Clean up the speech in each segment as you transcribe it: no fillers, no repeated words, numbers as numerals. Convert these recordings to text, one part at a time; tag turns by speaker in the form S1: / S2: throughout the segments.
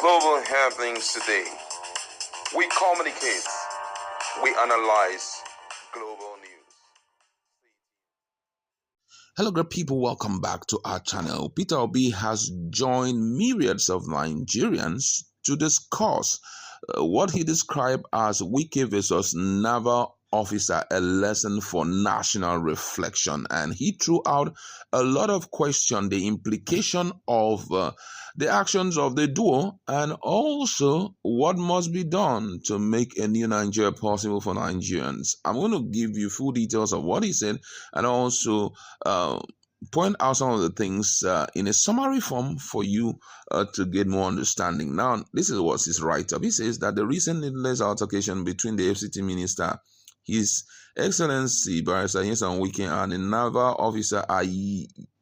S1: global happenings today. We communicate, we analyze global news.
S2: Hello, great people. Welcome back to our channel. PeterObi has joined myriads of Nigerians to discuss what he described as Wike versus Naval officer, a lesson for national reflection. And he threw out a lot of questions, the implication of the actions of the duo, and also what must be done to make a new Nigeria possible for Nigerians. I'm going to give you full details of what he said and also point out some of the things in a summary form for you to get more understanding. Now, this is what his write-up. He says that the recent needless altercation between the FCT minister, His Excellency Barrister Nyesom Wike, and a naval officer are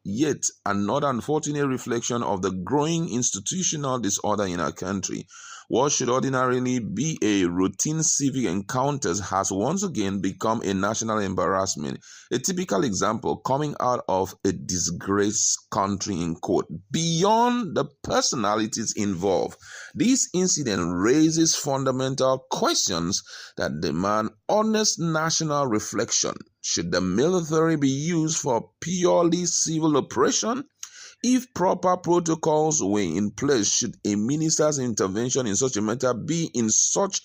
S2: yet another unfortunate reflection of the growing institutional disorder in our country. What should ordinarily be a routine civic encounters has once again become a national embarrassment. A typical example coming out of a disgraced country in court. Beyond the personalities involved, this incident raises fundamental questions that demand honest national reflection. Should the military be used for purely civil operation? If proper protocols were in place, should a minister's intervention in such a matter be in such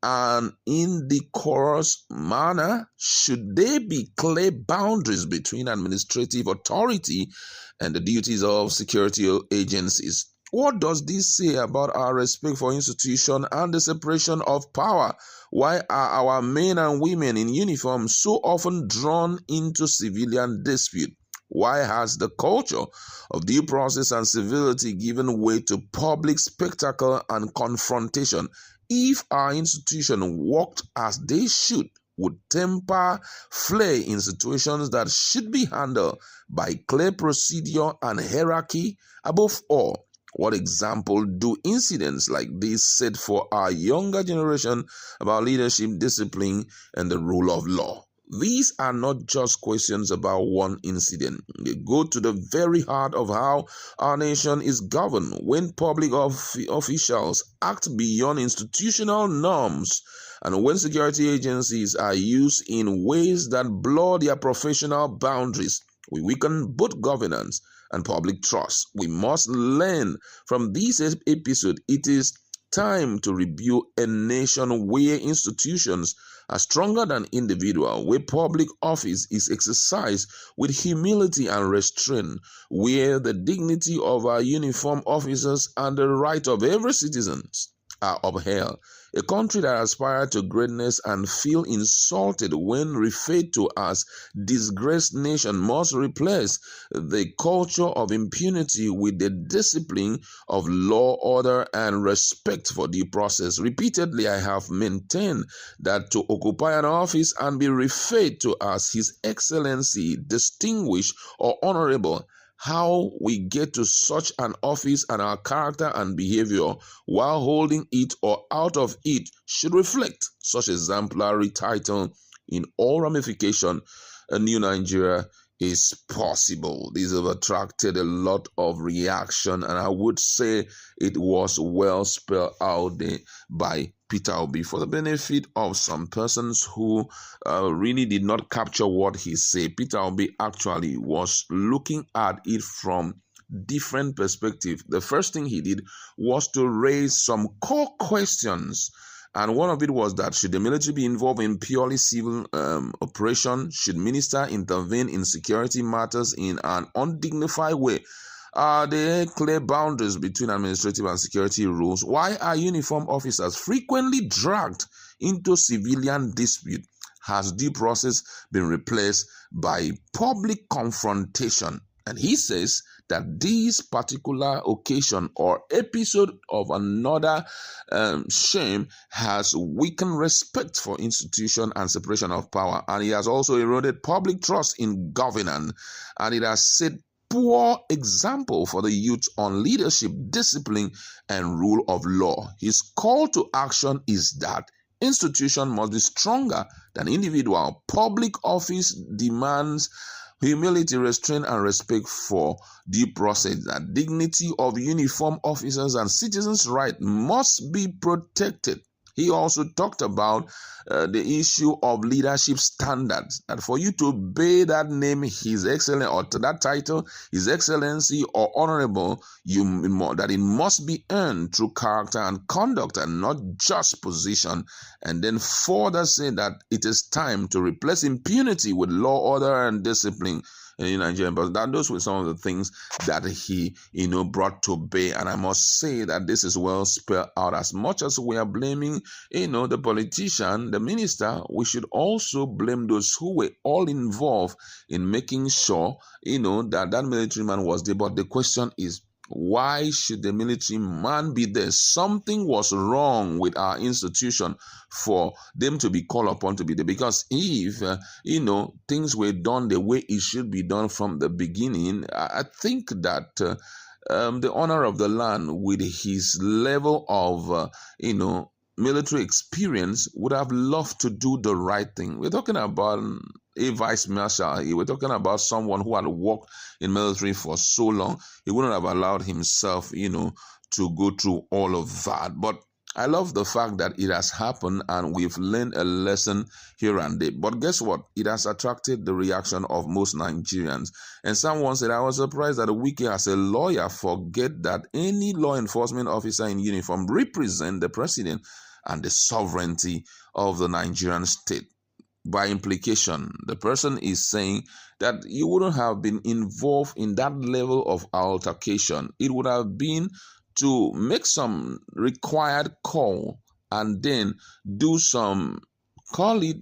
S2: an indecorous manner? Should there be clear boundaries between administrative authority and the duties of security agencies? What does this say about our respect for institution and the separation of power? Why are our men and women in uniform so often drawn into civilian dispute? Why has the culture of due process and civility given way to public spectacle and confrontation? If our institution worked as they should, would temper flare in situations that should be handled by clear procedure and hierarchy. Above all, what example do incidents like this set for our younger generation about leadership, discipline, and the rule of law? These are not just questions about one incident. They go to the very heart of how our nation is governed when public officials act beyond institutional norms and when security agencies are used in ways that blur their professional boundaries. We weaken both governance and public trust. We must learn from this episode. It is time to rebuild a nation where institutions are stronger than individual, where public office is exercised with humility and restraint, where the dignity of our uniformed officers and the right of every citizen are upheld. A country that aspires to greatness and feel insulted when referred to as disgraced nation must replace the culture of impunity with the discipline of law, order, and respect for due process. Repeatedly, I have maintained that to occupy an office and be referred to as His Excellency, distinguished, or honorable, how we get to such an office and our character and behavior while holding it or out of it should reflect such exemplary title in all ramifications. A new Nigeria is possible. These have attracted a lot of reaction, and I would say it was well spelled out there by PeterObi for the benefit of some persons who really did not capture what he said. PeterObi actually was looking at it from different perspectives. The first thing he did was to raise some core questions. And one of it was that should the military be involved in purely civil operation? Should minister intervene in security matters in an undignified way? Are there clear boundaries between administrative and security rules? Why are uniformed officers frequently dragged into civilian dispute? Has due process been replaced by public confrontation? And he says that this particular occasion or episode of another shame has weakened respect for institution and separation of power. And it has also eroded public trust in governance. And it has set poor example for the youth on leadership, discipline, and rule of law. His call to action is that institution must be stronger than individual. Public office demands humility, restraint, and respect for due process. The dignity of uniformed officers and citizens' rights must be protected. He also talked about the issue of leadership standards, that for you to bear that name, His Excellency, or to that title, His Excellency or Honorable, that it must be earned through character and conduct and not just position. And then further say that it is time to replace impunity with law, order, and discipline in Nigeria. But those were some of the things that he, brought to bear. And I must say that this is well spelled out. As much as we are blaming, the politician, the minister, we should also blame those who were all involved in making sure, that military man was there. But the question is, why should the military man be there? Something was wrong with our institution for them to be called upon to be there. Because if, things were done the way it should be done from the beginning, I think that the owner of the land, with his level of, military experience, would have loved to do the right thing. We're talking about a vice marshal. We're talking about someone who had worked in military for so long. He wouldn't have allowed himself, to go through all of that. But I love the fact that it has happened and we've learned a lesson here and there. But guess what? It has attracted the reaction of most Nigerians. And someone said, I was surprised that Wike, as a lawyer, forget that any law enforcement officer in uniform represent the president and the sovereignty of the Nigerian state. By implication, the person is saying that you wouldn't have been involved in that level of altercation. It would have been to make some required call and then do some, call it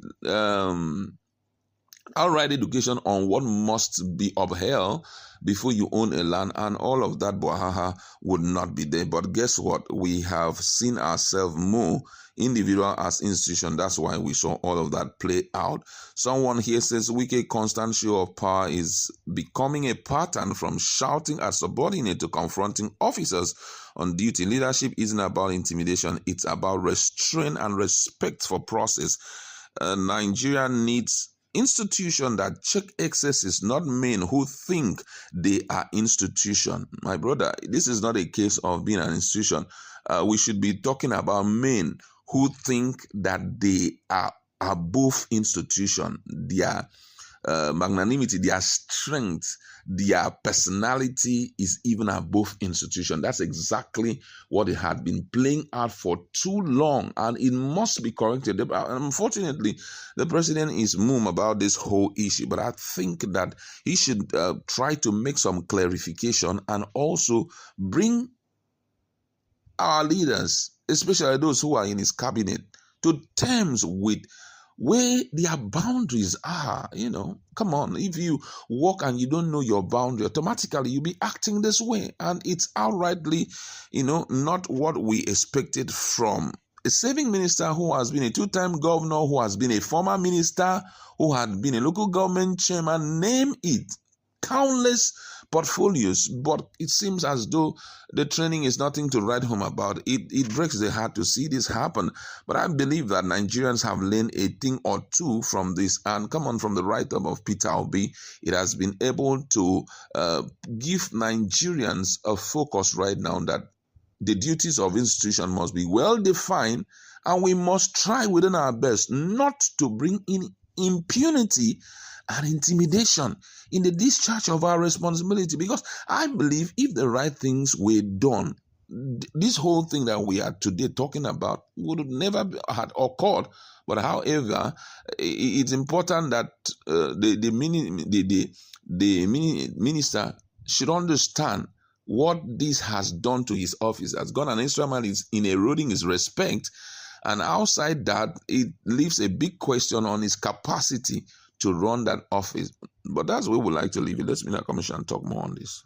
S2: outright education on what must be upheld before you own a land, and all of that bohaha would not be there. But guess what? We have seen ourselves more individual as institution. That's why we saw all of that play out. Someone here says Wike constant show of power is becoming a pattern, from shouting at subordinate to confronting officers on duty. Leadership isn't about intimidation. It's about restraint and respect for process. Nigeria needs institution that check excesses, not men who think they are institution. My brother, this is not a case of being an institution. We should be talking about men who think that they are above institution. Their magnanimity, their strength, their personality is even above institution. That's exactly what it had been playing out for too long, and it must be corrected. Unfortunately, the president is mum about this whole issue, but I think that he should try to make some clarification and also bring our leaders, especially those who are in his cabinet, to terms with where their boundaries are. Come on, if you walk and you don't know your boundary, automatically you'll be acting this way, and it's outrightly not what we expected from a serving minister who has been a two-time governor, who has been a former minister, who had been a local government chairman, name it, countless portfolios. But it seems as though the training is nothing to write home about. It breaks the heart to see this happen. But I believe that Nigerians have learned a thing or two from this. And come on, from the write-up of PeterObi, it has been able to give Nigerians a focus right now that the duties of institution must be well defined, and we must try within our best not to bring in impunity and intimidation in the discharge of our responsibility. Because I believe if the right things were done, this whole thing that we are today talking about would never had occurred. But however, it's important that the minister should understand what this has done to his office. Has gone an extra mile in eroding his respect, and outside that, it leaves a big question on his capacity to run that office. But that's where we like to leave it. Let's meet in a commission and talk more on this.